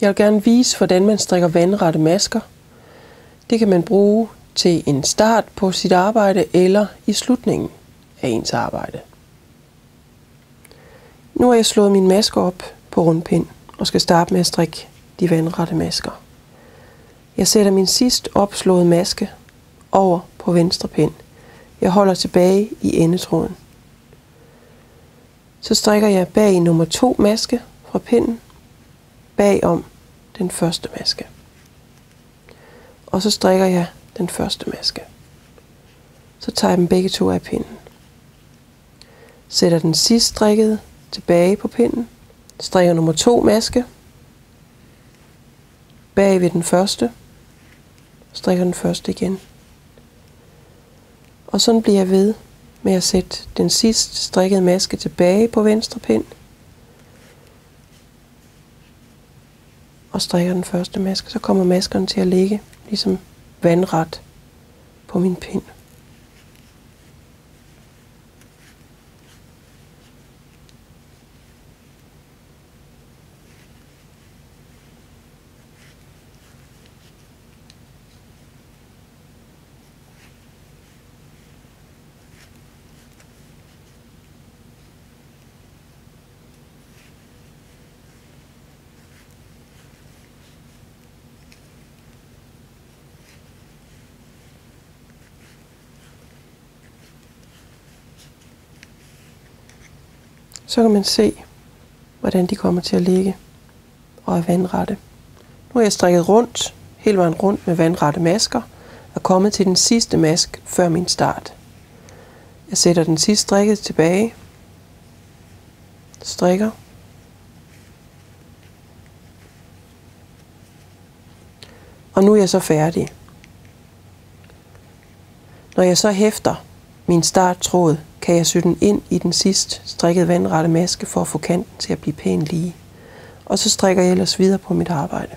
Jeg vil gerne vise, hvordan man strikker vandrette masker. Det kan man bruge til en start på sit arbejde eller i slutningen af ens arbejde. Nu har jeg slået min maske op på rundpind og skal starte med at strikke de vandrette masker. Jeg sætter min sidst opslåede maske over på venstre pind. Jeg holder tilbage i endetråden. Så strikker jeg bag nummer 2 maske fra pinden, bagom den første maske. Og så strikker jeg den første maske. Så tager jeg dem begge 2 af pinden. Sætter den sidst strikkede tilbage på pinden. Strikker nummer 2 maske. Bag ved den første. Strikker den første igen. Og sådan bliver jeg ved med at sætte den sidst strikkede maske tilbage på venstre pind. Og strikker den første maske. Så kommer maskerne til at ligge ligesom vandret på min pind. Så kan man se, hvordan de kommer til at ligge og er vandrette. Nu har jeg strikket rundt, hele vejen rundt med vandrette masker, og kommet til den sidste maske før min start. Jeg sætter den sidste strikket tilbage, strikker, og nu er jeg så færdig. Når jeg så hæfter min starttråd, kan jeg sy den ind i den sidste strikkede vandrette maske for at få kanten til at blive pænt lige. Og så strikker jeg ellers videre på mit arbejde.